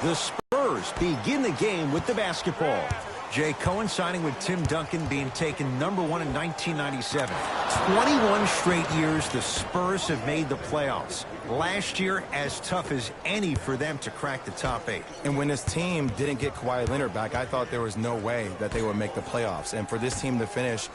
The Spurs begin the game with the basketball. Jay, coinciding with Tim Duncan being taken #1 in 1997. 21 straight years the Spurs have made the playoffs. Last year, as tough as any for them to crack the top 8. And when this team didn't get Kawhi Leonard back, I thought there was no way that they would make the playoffs. And for this team to finish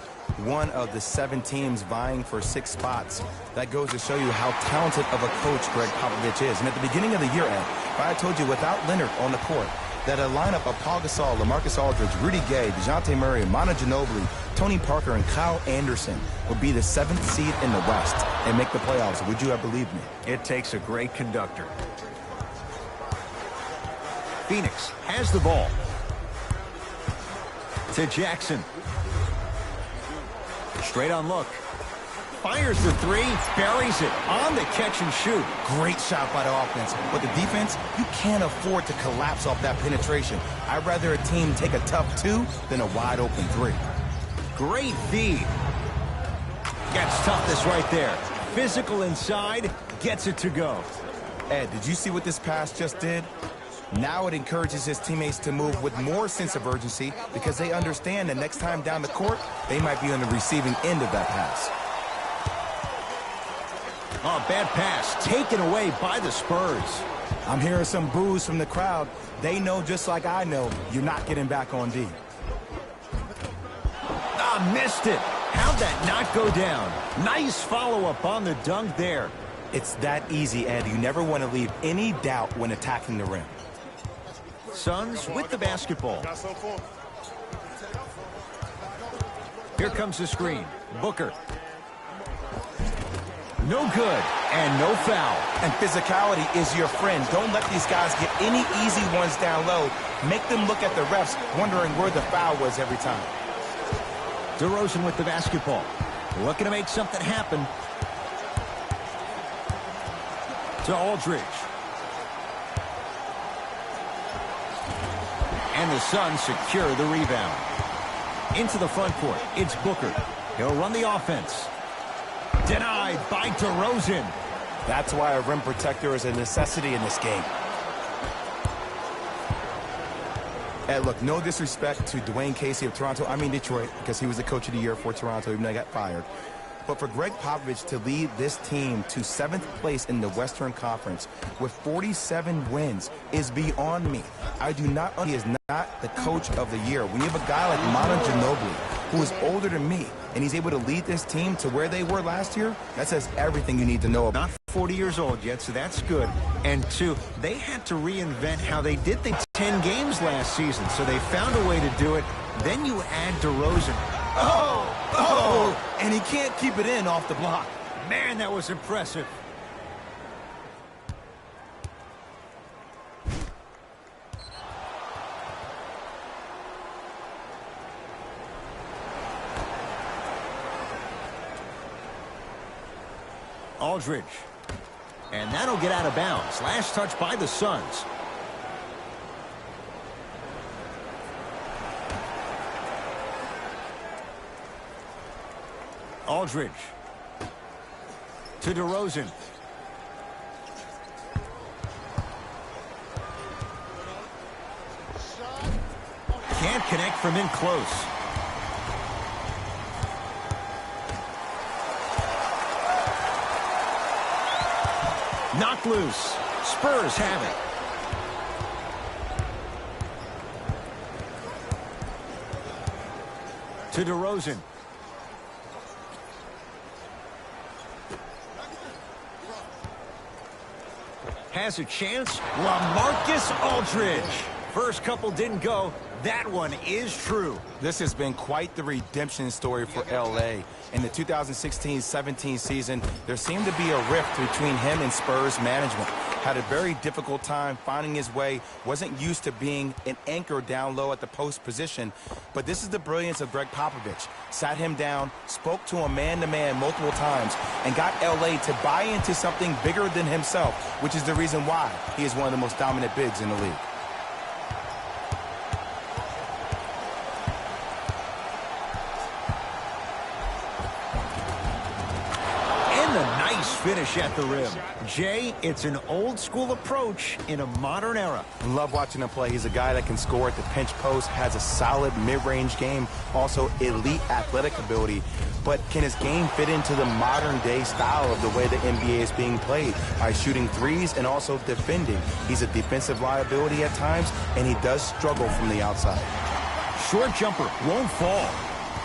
one of the 7 teams vying for 6 spots, that goes to show you how talented of a coach Greg Popovich is. And at the beginning of the year, Ed, if I had told you without Leonard on the court, that a lineup of Paul Gasol, LaMarcus Aldridge, Rudy Gay, DeJounte Murray, Manu Ginobili, Tony Parker, and Kyle Anderson would be the 7th seed in the West and make the playoffs, would you have believed me? It takes a great conductor. Phoenix has the ball. To Jackson. Straight on look. Fires the 3, buries it on the catch and shoot. Great shot by the offense. But the defense, you can't afford to collapse off that penetration. I'd rather a team take a tough 2 than a wide open 3. Great feed. Gets toughness right there. Physical inside, gets it to go. Ed, did you see what this pass just did? Now it encourages his teammates to move with more sense of urgency because they understand that next time down the court, they might be on the receiving end of that pass. Oh, bad pass taken away by the Spurs. I'm hearing some boos from the crowd. They know just like I know you're not getting back on D. Ah, missed it. How'd that not go down? Nice follow-up on the dunk there. It's that easy, Ed. You never want to leave any doubt when attacking the rim. Suns with the basketball. Here comes the screen. Booker. No good, and no foul. And physicality is your friend. Don't let these guys get any easy ones down low. Make them look at the refs, wondering where the foul was every time. DeRozan with the basketball. Looking to make something happen. To Aldridge. And the Suns secure the rebound. Into the front court, it's Booker. He'll run the offense. Denied by DeRozan. That's why a rim protector is a necessity in this game. And look, no disrespect to Dwayne Casey of Toronto. I mean Detroit, because he was the coach of the year for Toronto, even though he got fired. But for Greg Popovich to lead this team to 7th place in the Western Conference with 47 wins is beyond me. I do not understand. He is not the coach of the year. When you have a guy like Manu Ginobili, who is older than me, and he's able to lead this team to where they were last year, that says everything you need to know about. Not 40 years old yet, so that's good. And 2, they had to reinvent how they did the 10 games last season, so they found a way to do it. Then you add DeRozan. And he can't keep it in off the block. Man, that was impressive. Aldridge. And that'll get out of bounds. Last touch by the Suns. Aldridge. To DeRozan. Can't connect from in close. Knocked loose. Spurs have it. To DeRozan. Has a chance. LaMarcus Aldridge. First couple didn't go. That one is true. This has been quite the redemption story for L.A. In the 2016-17 season, there seemed to be a rift between him and Spurs management. Had a very difficult time finding his way, wasn't used to being an anchor down low at the post position. But this is the brilliance of Greg Popovich. Sat him down, spoke to him man-to-man multiple times, and got L.A. to buy into something bigger than himself, which is the reason why he is one of the most dominant bigs in the league. finish at the rim. Jay, it's an old-school approach in a modern era. Love watching him play. He's a guy that can score at the pinch post, has a solid mid-range game, also elite athletic ability. But can his game fit into the modern-day style of the way the NBA is being played by shooting threes and also defending? He's a defensive liability at times, and he does struggle from the outside. Short jumper won't fall.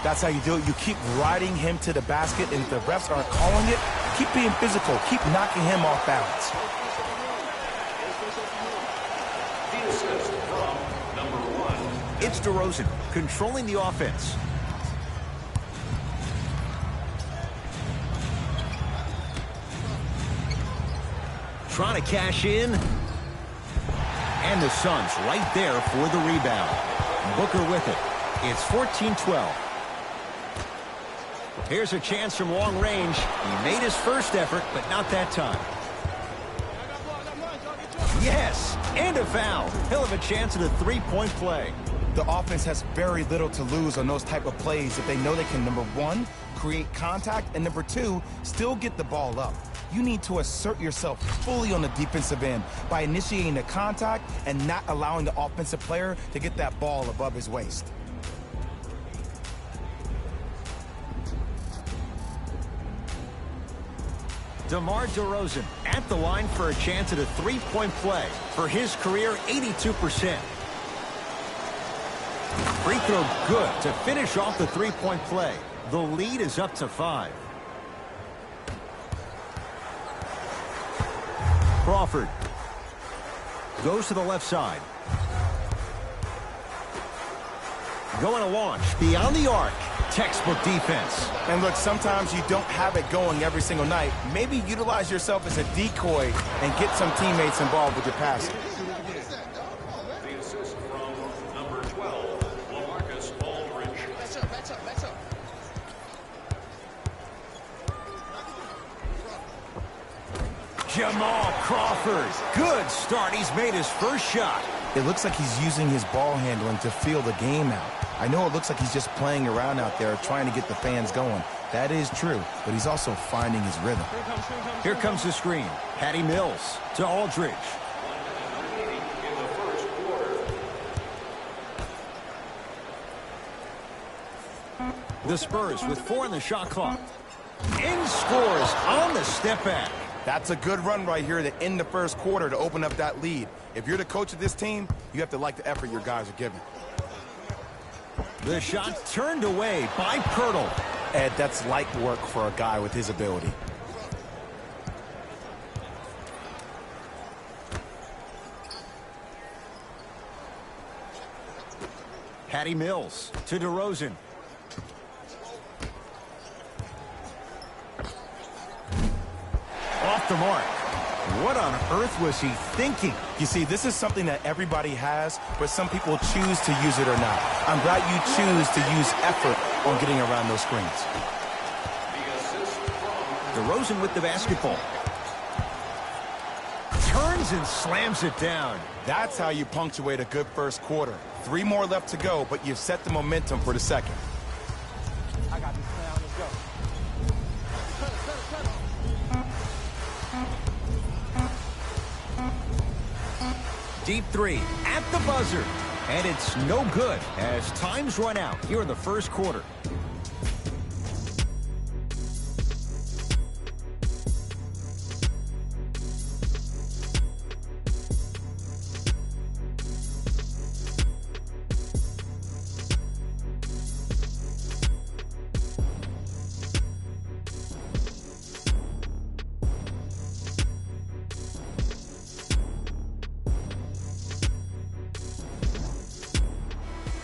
That's how you do it. You keep riding him to the basket, and if the refs aren't calling it, keep being physical. Keep knocking him off balance. It's DeRozan controlling the offense. Trying to cash in. And the Suns right there for the rebound. Booker with it. It's 14-12. Here's a chance from long range. He made his first effort, but not that time. Yes, and a foul. He'll have a chance at a three-point play. The offense has very little to lose on those type of plays if they know they can, number one, create contact, and number two, still get the ball up. You need to assert yourself fully on the defensive end by initiating the contact and not allowing the offensive player to get that ball above his waist. DeMar DeRozan at the line for a chance at a three-point play. For his career, 82%. Free throw good to finish off the three-point play. The lead is up to 5. Crawford goes to the left side. Going to launch beyond the arc. Textbook defense. And look, sometimes you don't have it going every single night. Maybe utilize yourself as a decoy and get some teammates involved with your passing. The assist from number 12, LaMarcus Aldridge. Better. Jamal Crawford. Good start. He's made his first shot. It looks like he's using his ball handling to feel the game out. I know it looks like he's just playing around out there trying to get the fans going. That is true, but he's also finding his rhythm. Here comes the screen. Patty Mills to Aldridge. The Spurs with 4 on the shot clock. And scores on the step back. That's a good run right here to end the first quarter to open up that lead. If you're the coach of this team, you have to like the effort your guys are giving. The shot turned away by Pirtle. Ed, that's light work for a guy with his ability. Patty Mills to DeRozan. Off the mark. What on earth was he thinking? You see, this is something that everybody has, but some people choose to use it or not. I'm glad you choose to use effort on getting around those screens. DeRozan with the basketball. Turns and slams it down. That's how you punctuate a good first quarter. 3 more left to go, but you've set the momentum for the second. I got this now. Let's go. Deep three at the buzzer. And it's no good as time's run out here in the first quarter.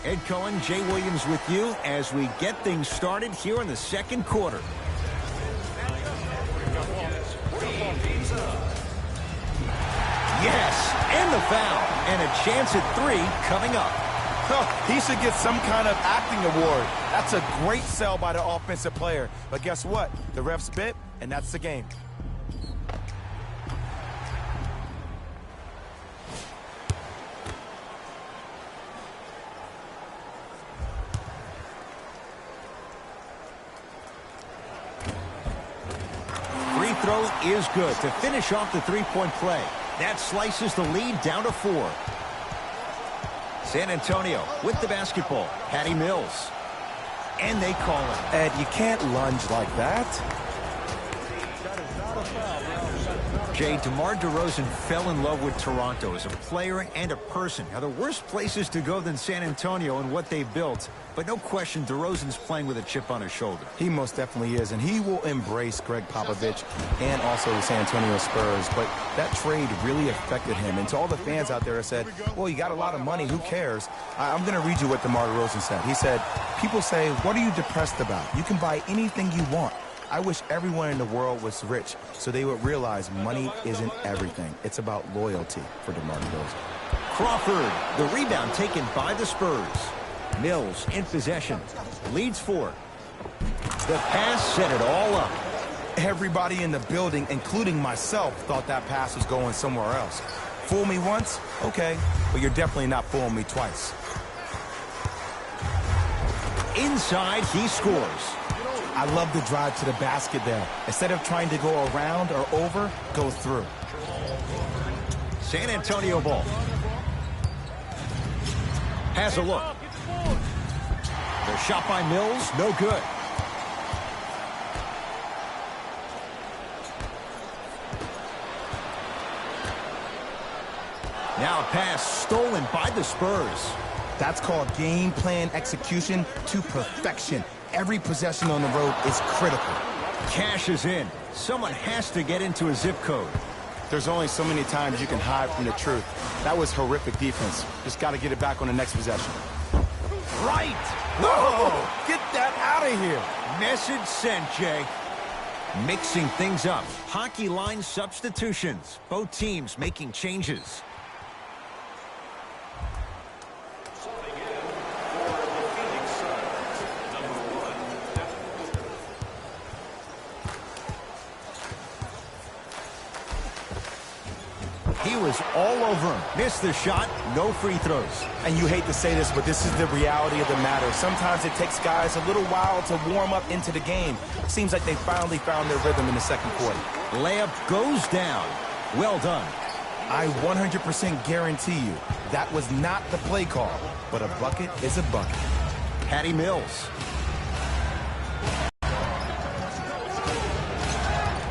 Ed Cohen, Jay Williams with you as we get things started here in the second quarter. Yes, and the foul, and a chance at 3 coming up. Oh, he should get some kind of acting award. That's a great sell by the offensive player. But guess what? The refs bit, and that's the game. Free throw is good to finish off the three-point play. That slices the lead down to 4. San Antonio with the basketball. Patty Mills. And they call it. Ed, you can't lunge like that. Jay, DeMar DeRozan fell in love with Toronto as a player and a person. Now, there are worse places to go than San Antonio and what they've built, but no question DeRozan's playing with a chip on his shoulder. He most definitely is, and he will embrace Greg Popovich and also the San Antonio Spurs, but that trade really affected him. And to all the fans out there that said, well, you got a lot of money, who cares? I'm going to read you what DeMar DeRozan said. He said, people say, what are you depressed about? You can buy anything you want. I wish everyone in the world was rich so they would realize money isn't everything. It's about loyalty for DeMar DeRozan. Crawford, the rebound taken by the Spurs. Mills in possession. Leads 4. The pass set it all up. Everybody in the building, including myself, thought that pass was going somewhere else. Fool me once? Okay, but you're definitely not fooling me twice. Inside, he scores. I love the drive to the basket there. Instead of trying to go around or over, go through. San Antonio ball. Has a look. The shot by Mills, no good. Now a pass stolen by the Spurs. That's called game plan execution to perfection. Every possession on the road is critical. Cash is in. Someone has to get into a zip code. There's only so many times you can hide from the truth. That was horrific defense. Just got to get it back on the next possession. Right. Whoa! Get that out of here. Message sent, Jay. Mixing things up. Hockey line substitutions. Both teams making changes. He was all over him. Missed the shot. No free throws. And you hate to say this, but this is the reality of the matter. Sometimes it takes guys a little while to warm up into the game. Seems like they finally found their rhythm in the second quarter. Layup goes down. Well done. I 100% guarantee you that was not the play call, but a bucket is a bucket. Patty Mills.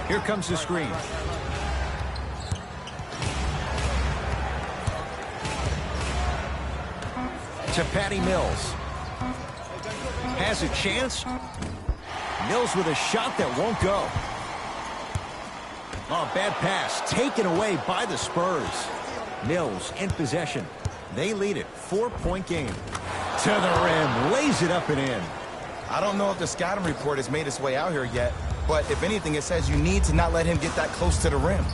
Here comes the screen. To Patty Mills. Has a chance. Mills with a shot that won't go. Oh, bad pass. Taken away by the Spurs. Mills in possession. They lead it. 4-point game. To the rim. Lays it up and in. I don't know if the scouting report has made its way out here yet, but if anything, it says you need to not let him get that close to the rim.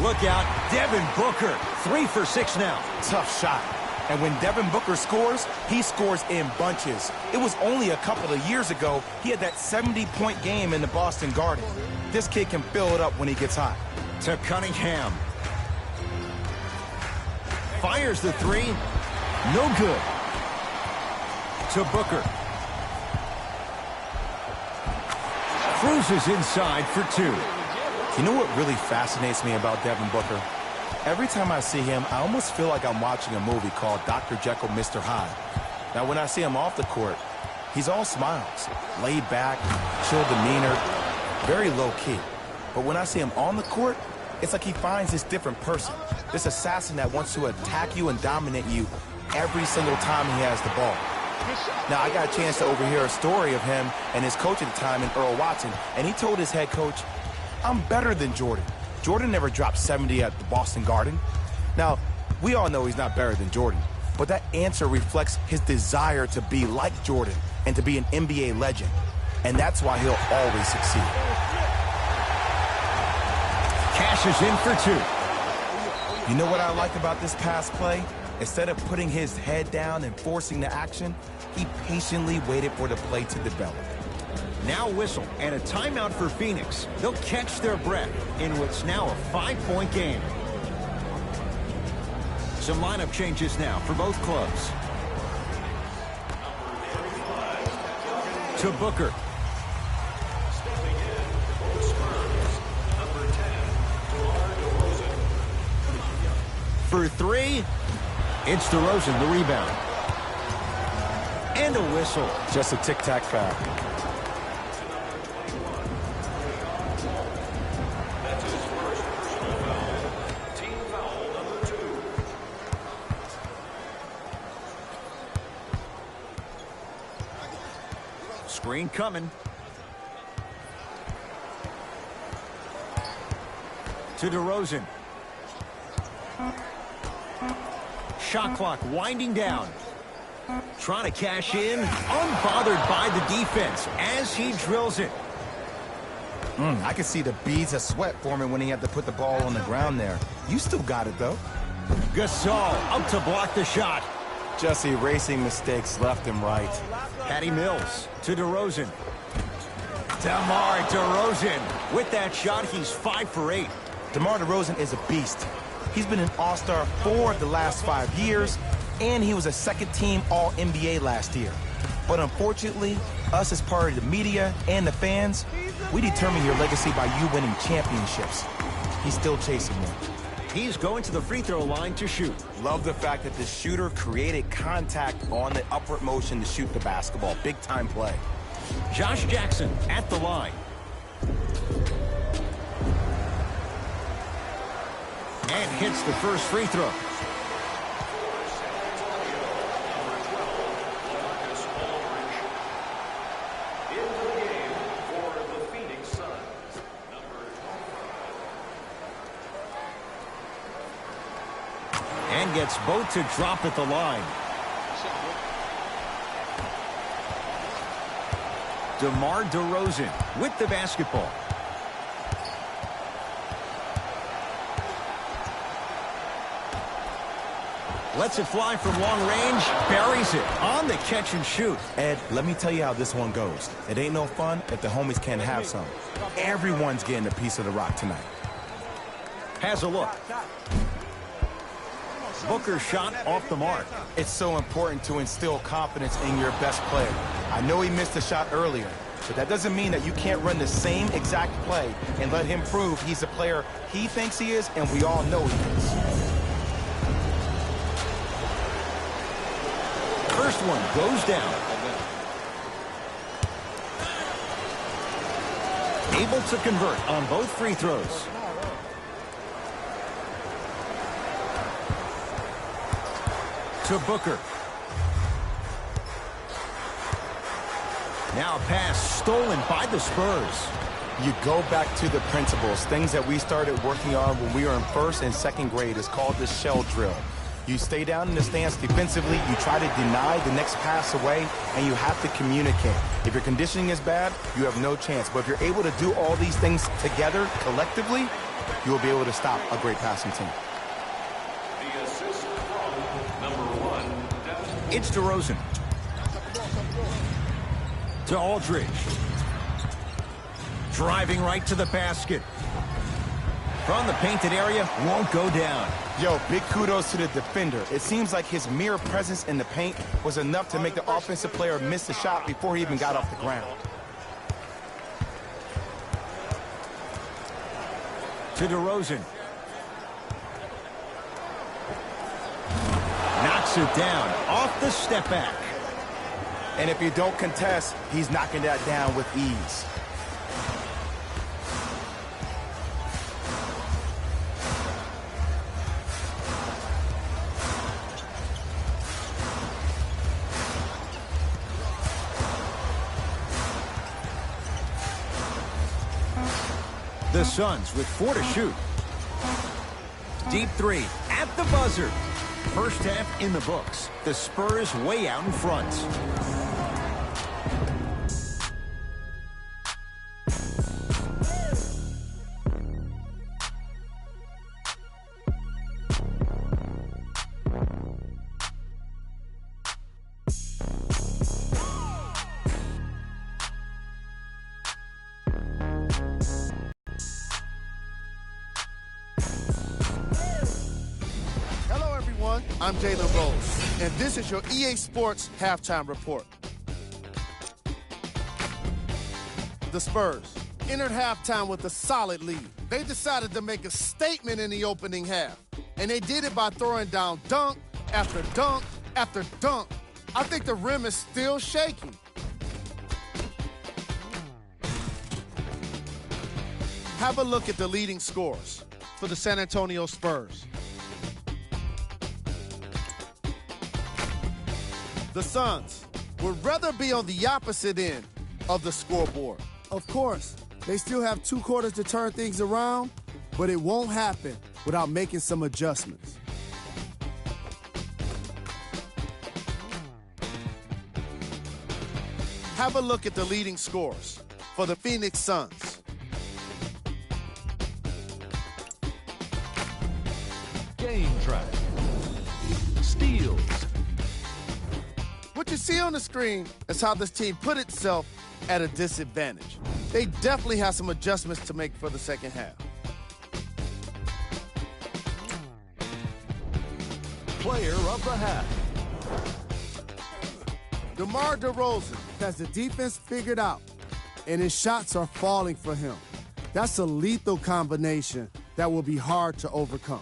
Look out. Devin Booker. 3 for 6 now. Tough shot. And when Devin Booker scores, he scores in bunches. It was only a couple of years ago he had that 70-point game in the Boston Garden. This kid can fill it up when he gets hot. To Cunningham. Fires the 3. No good. To Booker. Cruises inside for 2. You know what really fascinates me about Devin Booker? Every time I see him, I almost feel like I'm watching a movie called Dr. Jekyll, Mr. Hyde. Now, when I see him off the court, he's all smiles, laid back, chill demeanor, very low-key. But when I see him on the court, it's like he finds this different person, this assassin that wants to attack you and dominate you every single time he has the ball. Now, I got a chance to overhear a story of him and his coach at the time, Earl Watson, and he told his head coach, I'm better than Jordan. Jordan never dropped 70 at the Boston Garden. Now, we all know he's not better than Jordan, but that answer reflects his desire to be like Jordan and to be an NBA legend. And that's why he'll always succeed. Cash is in for 2. You know what I like about this pass play? Instead of putting his head down and forcing the action, he patiently waited for the play to develop. Now whistle and a timeout for Phoenix. They'll catch their breath in what's now a 5-point game. Some lineup changes now for both clubs. To Booker. for three. It's DeRozan, the rebound. And a whistle. Just a tic-tac foul. That's his first personal foul. Team foul number 2. Screen coming. To DeRozan. Shot clock winding down. Trying to cash in. Unbothered by the defense as he drills it. I can see the beads of sweat forming when he had to put the ball on the ground there. You still got it, though. Gasol up to block the shot. Just erasing mistakes left and right. Patty Mills to DeRozan. DeMar DeRozan. With that shot, he's 5 for 8. DeMar DeRozan is a beast. He's been an all-star 4 of the last 5 years, and he was a second-team All-NBA last year. But unfortunately, us as part of the media and the fans, we determine your legacy by you winning championships. He's still chasing one. He's going to the free throw line to shoot. Love the fact that the shooter created contact on the upward motion to shoot the basketball. Big-time play. Josh Jackson at the line. And hits the first free throw. Into the game for the Phoenix Suns. Number 25. And gets both to drop at the line. DeMar DeRozan with the basketball. Lets it fly from long range. Buries it on the catch and shoot. Ed, let me tell you how this one goes. It ain't no fun if the homies can't have some. Everyone's getting a piece of the rock tonight. Has a look. Booker's shot off the mark. It's so important to instill confidence in your best player. I know he missed a shot earlier, but that doesn't mean that you can't run the same exact play and let him prove he's the player he thinks he is and we all know he is. First one goes down. Able to convert on both free throws. To Booker. Now a pass stolen by the Spurs. You go back to the principles, things that we started working on when we were in first and second grade. Is called the shell drill. You stay down in the stance defensively, you try to deny the next pass away, and you have to communicate. If your conditioning is bad, you have no chance. But if you're able to do all these things together, collectively, you will be able to stop a great passing team. The assist from number 1. It's DeRozan. To Aldridge. Driving right to the basket. From the painted area, won't go down. Yo, big kudos to the defender. It seems like his mere presence in the paint was enough to make the offensive player miss the shot before he even got off the ground. To DeRozan. Knocks it down off the step back. And if you don't contest, he's knocking that down with ease. The Suns with 4 to shoot. Deep three at the buzzer. First half in the books. The Spurs way out in front. I'm Jalen Rose, and this is your EA Sports Halftime Report. The Spurs entered halftime with a solid lead. They decided to make a statement in the opening half, and they did it by throwing down dunk after dunk after dunk. I think the rim is still shaking. Have a look at the leading scores for the San Antonio Spurs. The Suns would rather be on the opposite end of the scoreboard. Of course, they still have 2 quarters to turn things around, but it won't happen without making some adjustments. Have a look at the leading scores for the Phoenix Suns. Game track. Steals. What you see on the screen is how this team put itself at a disadvantage. They definitely have some adjustments to make for the second half. Player of the half. DeMar DeRozan has the defense figured out, and his shots are falling for him. That's a lethal combination that will be hard to overcome.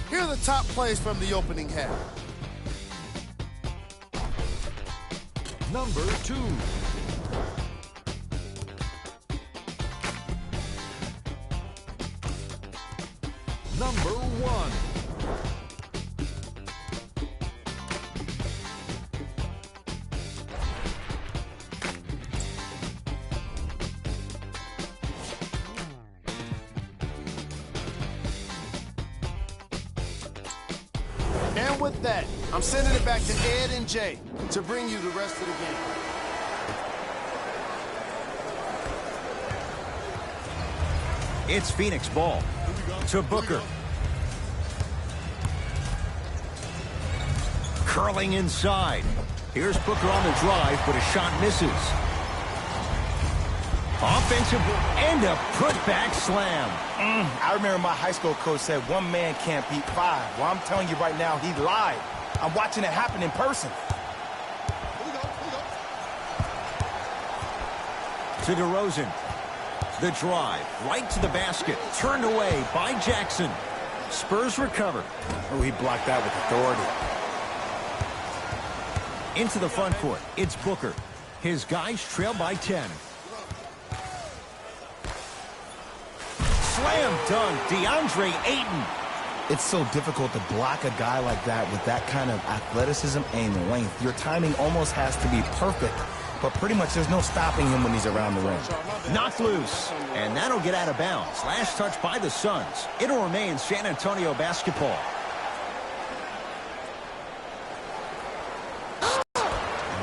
Here are the top plays from the opening half. Number 2. Number 1. And with that, I'm sending it back to Ed and Jay to bring you the rest of the game. It's Phoenix ball to Booker. Curling inside. Here's Booker on the drive, but a shot misses. Offensive and a putback slam. I remember my high school coach said 1 man can't beat 5. Well, I'm telling you right now, he lied. I'm watching it happen in person. To DeRozan. The drive, right to the basket, turned away by Jackson. Spurs recover. Oh, he blocked that with authority. Into the front court, it's Booker. His guys trail by 10. Slam dunk, DeAndre Ayton. It's so difficult to block a guy like that with that kind of athleticism and length. Your timing almost has to be perfect, but pretty much there's no stopping him when he's around the rim. Knocked loose, and that'll get out of bounds. Last touch by the Suns. It'll remain San Antonio basketball.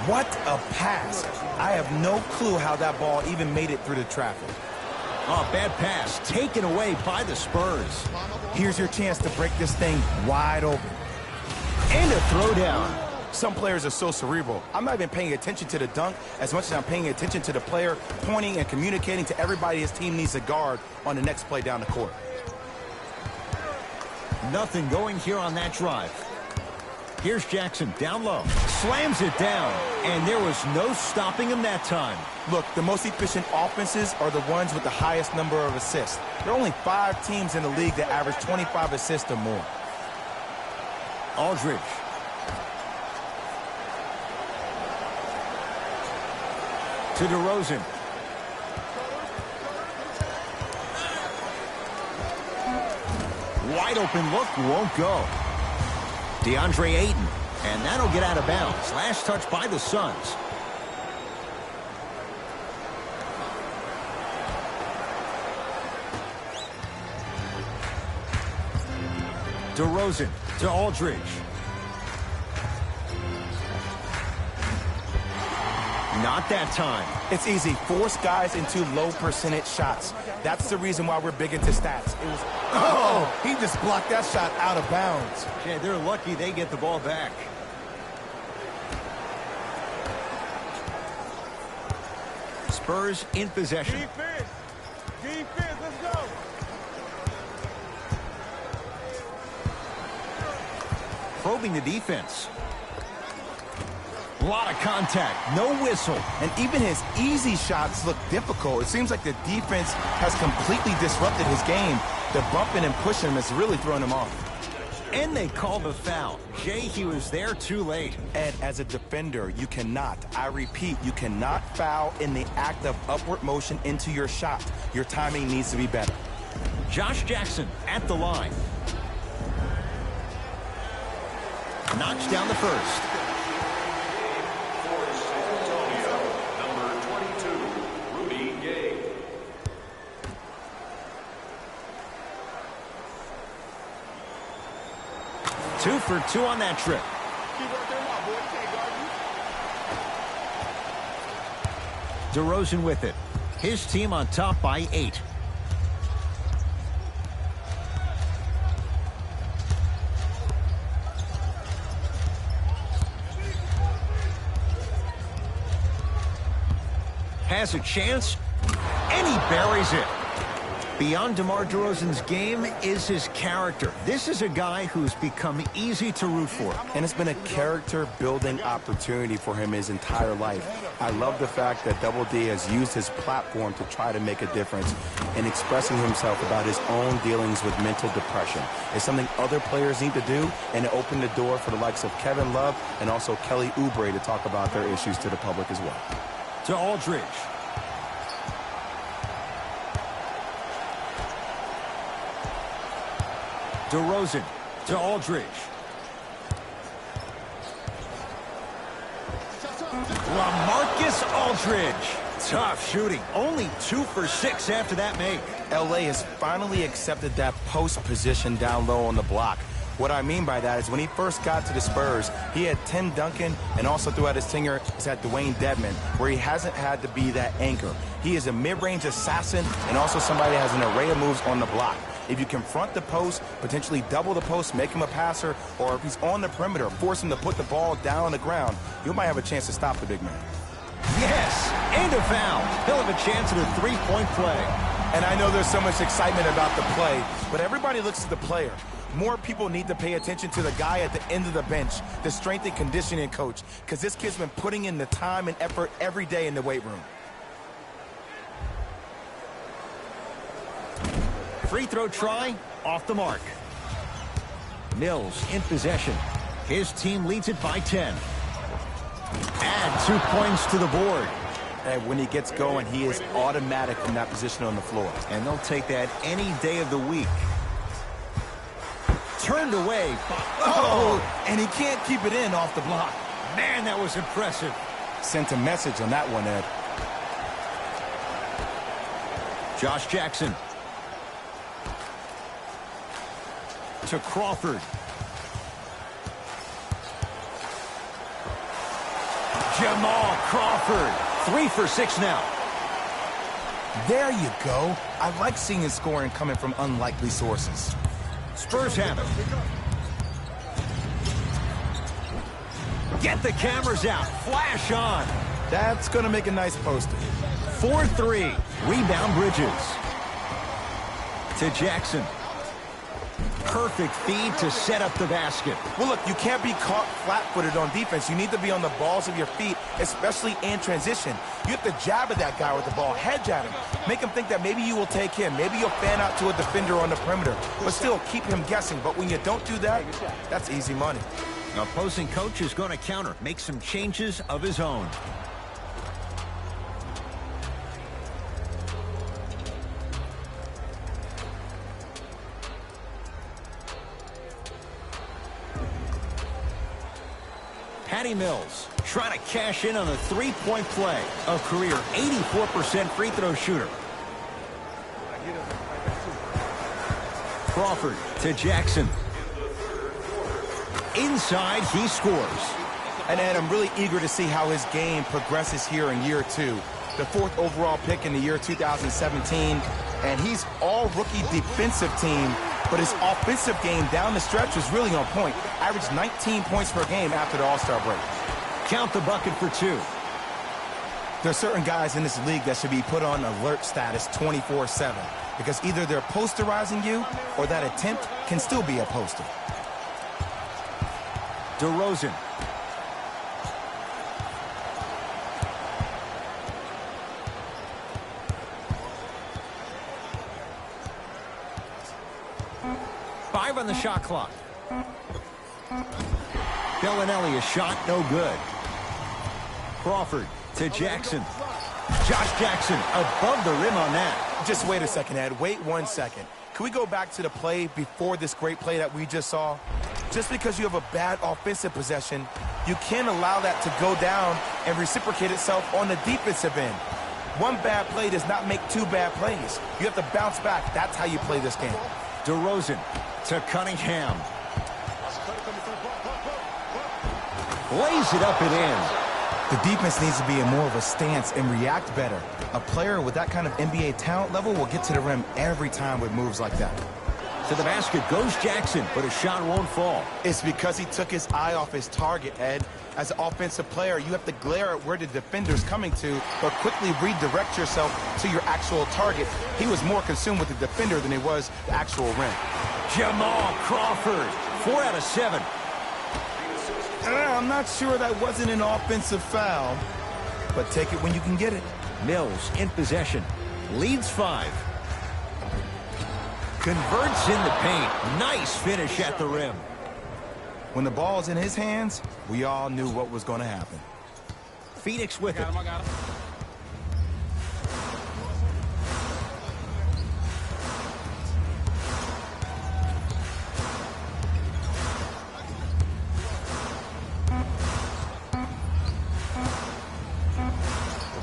What a pass. I have no clue how that ball even made it through the traffic. Oh, bad pass taken away by the Spurs. Here's your chance to break this thing wide open. And a throwdown. Some players are so cerebral. I'm not even paying attention to the dunk as much as I'm paying attention to the player pointing and communicating to everybody his team needs to guard on the next play down the court. Nothing going here on that drive. Here's Jackson down low. Slams it down, and there was no stopping him that time. Look, the most efficient offenses are the ones with the highest number of assists. There are only 5 teams in the league that average 25 assists or more. Aldridge. To DeRozan. Wide open look, won't go. DeAndre Ayton, and that'll get out of bounds. Last touch by the Suns. DeRozan to Aldridge. Not that time. It's easy. Force guys into low percentage shots. That's the reason why we're big into stats. It was, oh, he just blocked that shot out of bounds. Yeah, they're lucky they get the ball back. Spurs in possession. Defense. Defense, let's go. probing the defense. A lot of contact, no whistle. And even his easy shots look difficult. It seems like the defense has completely disrupted his game. The bumping and pushing him has really thrown him off. And they called a foul. Jay, he was there too late. And as a defender, you cannot, I repeat, you cannot foul in the act of upward motion into your shot. Your timing needs to be better. Josh Jackson at the line. Knocks down the first. Two for two on that trip. DeRozan with it. His team on top by 8. Has a chance, and he buries it. Beyond DeMar DeRozan's game is his character. This is a guy who's become easy to root for. And it's been a character-building opportunity for him his entire life. I love the fact that Double D has used his platform to try to make a difference in expressing himself about his own dealings with mental depression. It's something other players need to do, and it opened the door for the likes of Kevin Love and also Kelly Oubre to talk about their issues to the public as well. To Aldridge. DeRozan to Aldridge. LaMarcus Aldridge. Tough shooting. Only 2 for 6 after that make. LA has finally accepted that post position down low on the block. What I mean by that is when he first got to the Spurs, he had Tim Duncan, and also throughout his tenure, he's had Dwayne Dedmon, where he hasn't had to be that anchor. He is a mid-range assassin and also somebody that has an array of moves on the block. If you confront the post, potentially double the post, make him a passer, or if he's on the perimeter, force him to put the ball down on the ground, you might have a chance to stop the big man. Yes, and a foul. He'll have a chance at a three-point play. And I know there's so much excitement about the play, but everybody looks at the player. More people need to pay attention to the guy at the end of the bench, the strength and conditioning coach, because this kid's been putting in the time and effort every day in the weight room. Free throw try, off the mark. Mills in possession. His team leads it by 10. Add 2 points to the board. And when he gets going, he is automatic in that position on the floor. And they'll take that any day of the week. Turned away. Oh, and he can't keep it in off the block. Man, that was impressive. Sent a message on that one, Ed. Josh Jackson. To Crawford. Jamal Crawford. 3 for 6 now. There you go. I like seeing his scoring coming from unlikely sources. Spurs have it. Get the cameras out. Flash on. That's going to make a nice poster. 4-3. Rebound Bridges. To Jackson. Perfect feed to set up the basket. Well, look, you can't be caught flat-footed on defense. You need to be on the balls of your feet, especially in transition. You have to jab at that guy with the ball, hedge at him. Make him think that maybe you will take him. Maybe you'll fan out to a defender on the perimeter. But still, keep him guessing. But when you don't do that, that's easy money. The opposing coach is going to counter, make some changes of his own. Patty Mills trying to cash in on a three-point play. A career 84% free throw shooter. Crawford to Jackson. Inside, he scores. And Ed, I'm really eager to see how his game progresses here in year 2. The 4th overall pick in the year 2017. And he's all rookie defensive team, but his offensive game down the stretch was really on point. Averaged 19 points per game after the All-Star break. Count the bucket for 2. There are certain guys in this league that should be put on alert status 24/7 because either they're posterizing you or that attempt can still be a poster. DeRozan. Five on the shot clock. Bellinelli, a shot, no good. Crawford to Jackson. Josh Jackson above the rim on that. Just wait a second, Ed. Wait 1 second. Can we go back to the play before this great play that we just saw? Just because you have a bad offensive possession, you can't allow that to go down and reciprocate itself on the defensive end. One bad play does not make two bad plays. You have to bounce back. That's how you play this game. DeRozan to Cunningham. Lays it up and in. The defense needs to be in more of a stance and react better. A player with that kind of NBA talent level will get to the rim every time with moves like that. To the basket goes Jackson, but a shot won't fall. It's because he took his eye off his target, Ed. As an offensive player, you have to glare at where the defender's coming to, but quickly redirect yourself to your actual target. He was more consumed with the defender than he was the actual rim. Jamal Crawford, 4 out of 7. I'm not sure that wasn't an offensive foul, but take it when you can get it. Mills in possession, leads 5. Converts in the paint. Nice finish at the rim. When the ball's in his hands, we all knew what was going to happen. Phoenix with it.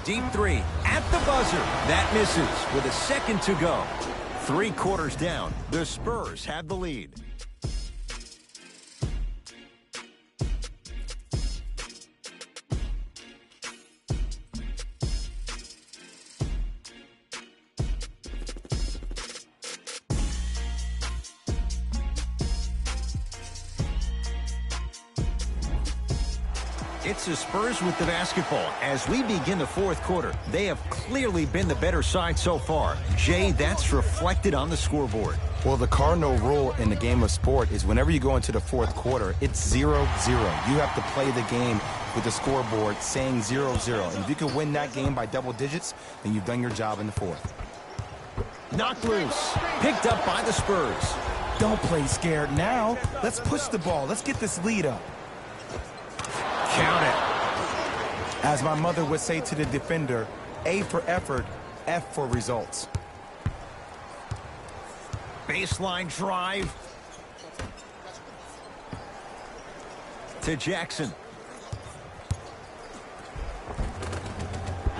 Deep 3 at the buzzer. That misses with a second to go. 3 quarters down. The Spurs have the lead. It's the Spurs with the basketball. As we begin the fourth quarter, they have clearly been the better side so far. Jay, that's reflected on the scoreboard. Well, the cardinal rule in the game of sport is whenever you go into the fourth quarter, it's 0-0. You have to play the game with the scoreboard saying 0-0. And if you can win that game by double digits, then you've done your job in the fourth. Knocked loose. Picked up by the Spurs. Don't play scared now. Let's push the ball. Let's get this lead up. Count it. As my mother would say to the defender, A for effort, F for results. Baseline drive. To Jackson.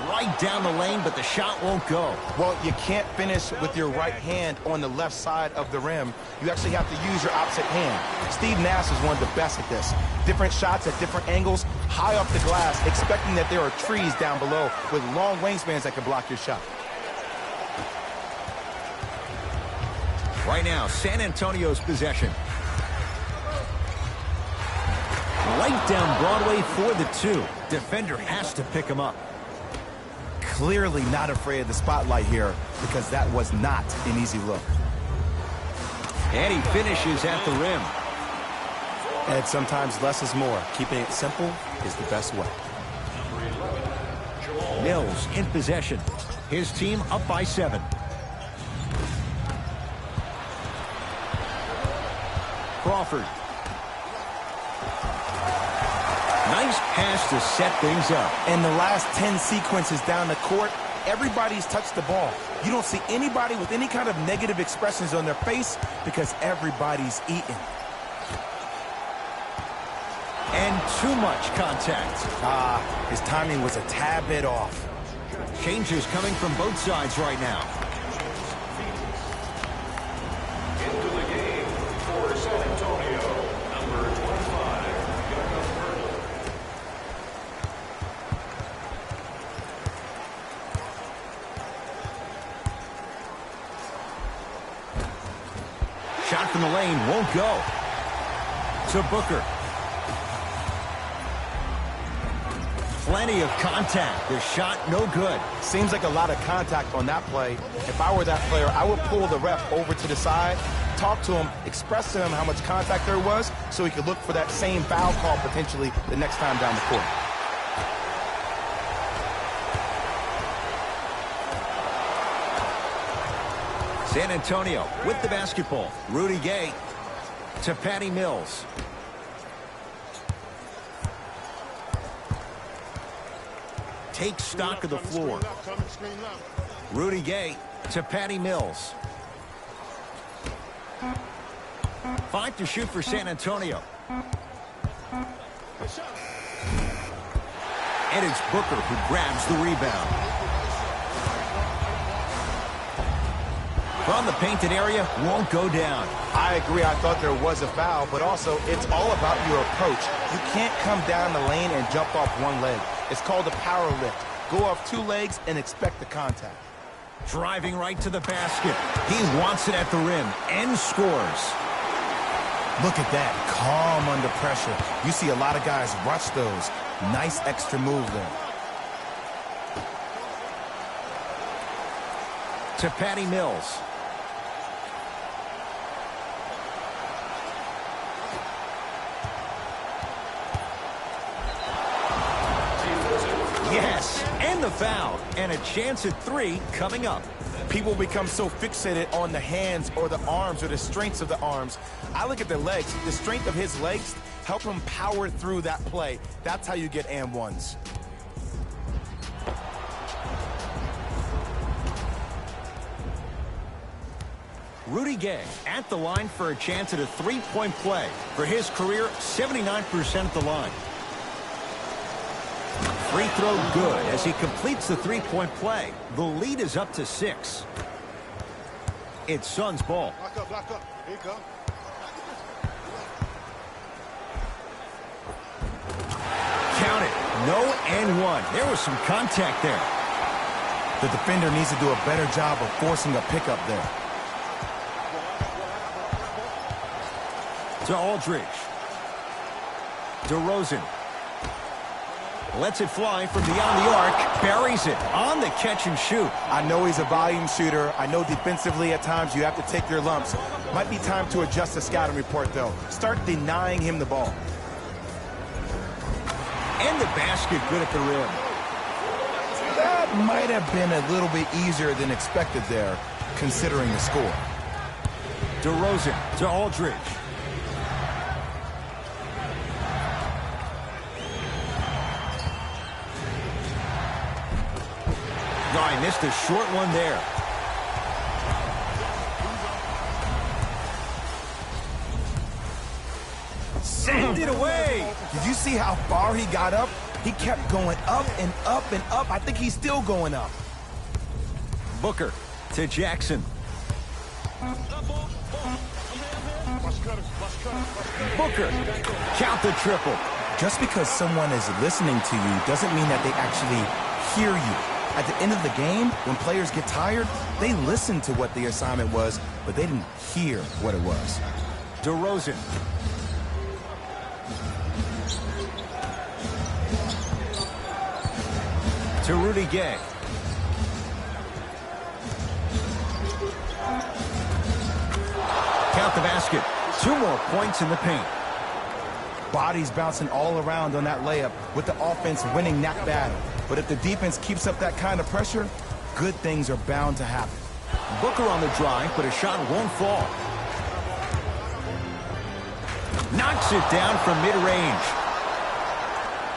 Right down the lane, but the shot won't go. Well, you can't finish with your right hand on the left side of the rim. You actually have to use your opposite hand. Steve Nash is one of the best at this. Different shots at different angles, high off the glass, expecting that there are trees down below with long wingspans that can block your shot. Right now, San Antonio's possession. Right down Broadway for the 2. Defender has to pick him up. Clearly not afraid of the spotlight here because that was not an easy look. And he finishes at the rim. And sometimes less is more. Keeping it simple is the best way. Mills in possession. His team up by 7. Crawford. Nice pass to set things up. In the last 10 sequences down the court, everybody's touched the ball. You don't see anybody with any kind of negative expressions on their face because everybody's eating. And too much contact. His timing was a tad bit off. Changes coming from both sides right now. Into the game for San Antonio, number 25, Shot from the lane won't go. To Booker. Plenty of contact. The shot no good. Seems like a lot of contact on that play. If I were that player, I would pull the ref over to the side talk to him, express to him how much contact there was so he could look for that same foul call potentially the next time down the court. San Antonio with the basketball. Rudy Gay to Patty Mills. Take stock of the floor. Rudy Gay to Patty Mills. 5 to shoot for San Antonio. And it's Booker who grabs the rebound. From the painted area, won't go down. I agree. I thought there was a foul, but also it's all about your approach. You can't come down the lane and jump off one leg. It's called a power lift. Go off 2 legs and expect the contact. Driving right to the basket. He wants it at the rim and scores. Look at that. Calm under pressure. You see a lot of guys rush those. Nice extra move there. To Patty Mills. Yes, and the foul, and a chance at 3 coming up. People become so fixated on the hands or the arms or the strengths of the arms. I look at the legs. The strength of his legs help him power through that play. That's how you get and ones. Rudy Gay at the line for a chance at a 3-point play. For his career, 79% at the line. Free throw good as he completes the 3-point play. The lead is up to 6. It's Suns ball. Block up. Here you go. Count it. No and 1. There was some contact there. The defender needs to do a better job of forcing a pickup there. To Aldridge. DeRozan. Lets it fly from beyond the arc. Buries it on the catch and shoot. I know he's a volume shooter. I know defensively at times you have to take your lumps. Might be time to adjust the scouting report, though. Start denying him the ball. And the basket good at the rim. That might have been a little bit easier than expected there, considering the score. DeRozan to Aldridge. I missed a short one there. Send it away. Did you see how far he got up? He kept going up and up and up. I think he's still going up. Booker to Jackson. Booker, count the triple. Just because someone is listening to you doesn't mean that they actually hear you. At the end of the game, when players get tired, they listen to what the assignment was, but they didn't hear what it was. DeRozan. To Rudy Gay. Count the basket. 2 more points in the paint. Bodies bouncing all around on that layup with the offense winning that battle. But if the defense keeps up that kind of pressure, good things are bound to happen. Booker on the drive, but a shot won't fall. Knocks it down from mid-range.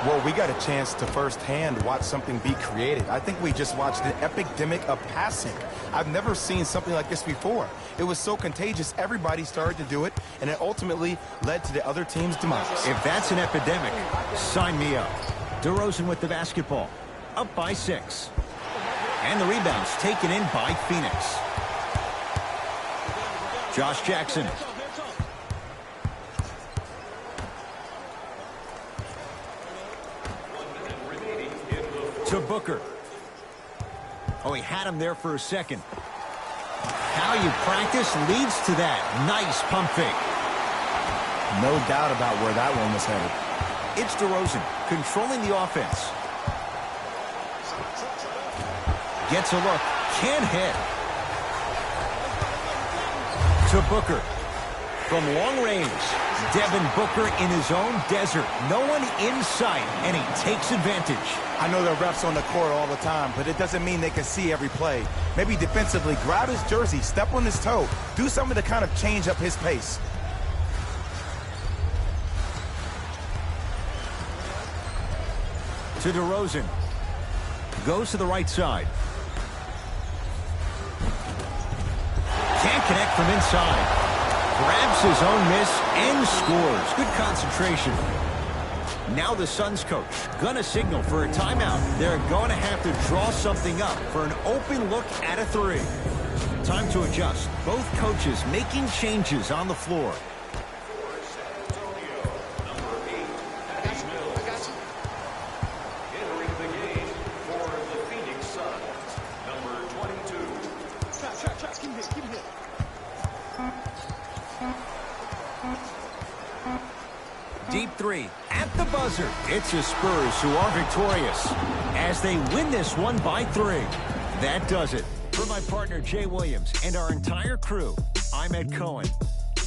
Well, we got a chance to firsthand watch something be created. I think we just watched an epidemic of passing. I've never seen something like this before. It was so contagious, everybody started to do it, and it ultimately led to the other team's demise. If that's an epidemic, sign me up. DeRozan with the basketball, up by 6. And the rebound's taken in by Phoenix. Josh Jackson. To Booker. Oh, he had him there for a second. How you practice leads to that. Nice pump fake. No doubt about where that one was headed. It's DeRozan controlling the offense. Gets a look. Can't hit. to Booker. From long range, Devin Booker in his own desert. No one in sight, and he takes advantage. I know the refs on the court all the time, but it doesn't mean they can see every play. Maybe defensively, grab his jersey, step on his toe, do something to kind of change up his pace. To DeRozan. Goes to the right side. Can't connect from inside. Grabs his own miss and scores. Good concentration. Now the Suns coach gonna signal for a timeout. They're going to have to draw something up for an open look at a three. Time to adjust. Both coaches making changes on the floor. For San Antonio, number 8, Patty Mills. Entering the game for the Phoenix Suns, number 22. Trap. Keep him here. Deep three at the buzzer. It's the Spurs who are victorious as they win this one by 3. That does it. For my partner Jay Williams and our entire crew, I'm Ed Cohen.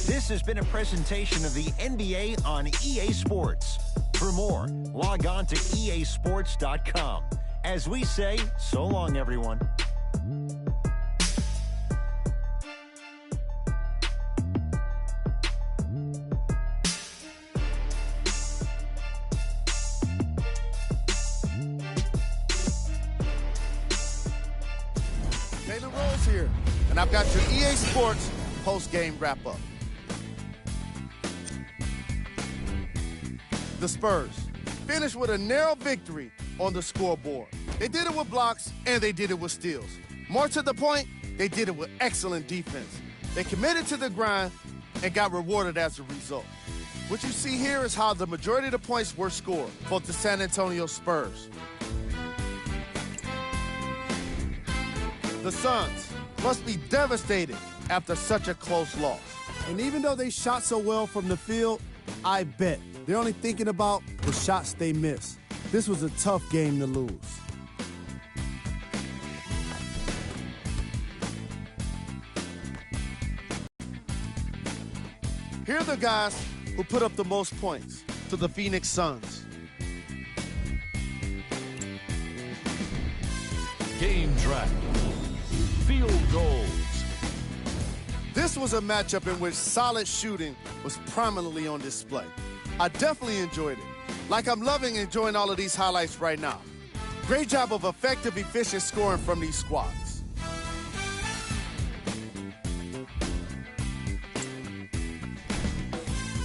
This has been a presentation of the NBA on EA Sports. For more, log on to easports.com. As we say, so long, everyone. Here, and I've got your EA Sports post-game wrap-up. The Spurs finished with a narrow victory on the scoreboard. They did it with blocks, and they did it with steals. More to the point, they did it with excellent defense. They committed to the grind and got rewarded as a result. What you see here is how the majority of the points were scored for the San Antonio Spurs. The Suns must be devastated after such a close loss. And even though they shot so well from the field, I bet they're only thinking about the shots they missed. This was a tough game to lose. Here are the guys who put up the most points to the Phoenix Suns. Game track. Field goals. This was a matchup in which solid shooting was prominently on display. I definitely enjoyed it. Like I'm loving enjoying all of these highlights right now. Great job of effective, efficient scoring from these squads.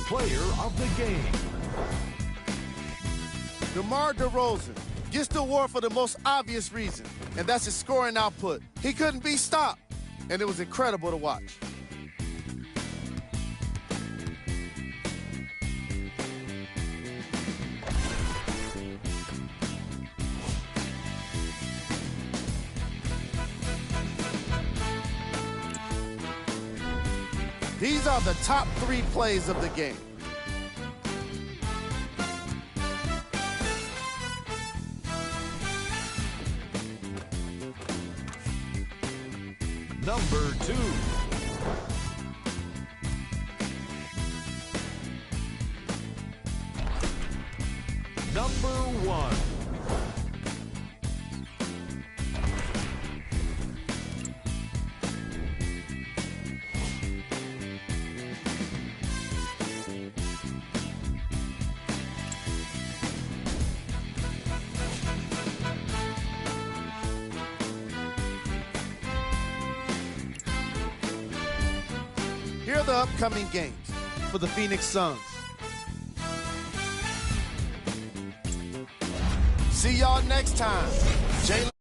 Player of the game. DeMar DeRozan gets the award for the most obvious reason, and that's his scoring output. He couldn't be stopped, and it was incredible to watch. These are the top 3 plays of the game. Number 2. Number 1. Here are the upcoming games for the Phoenix Suns. See y'all next time. Jalen.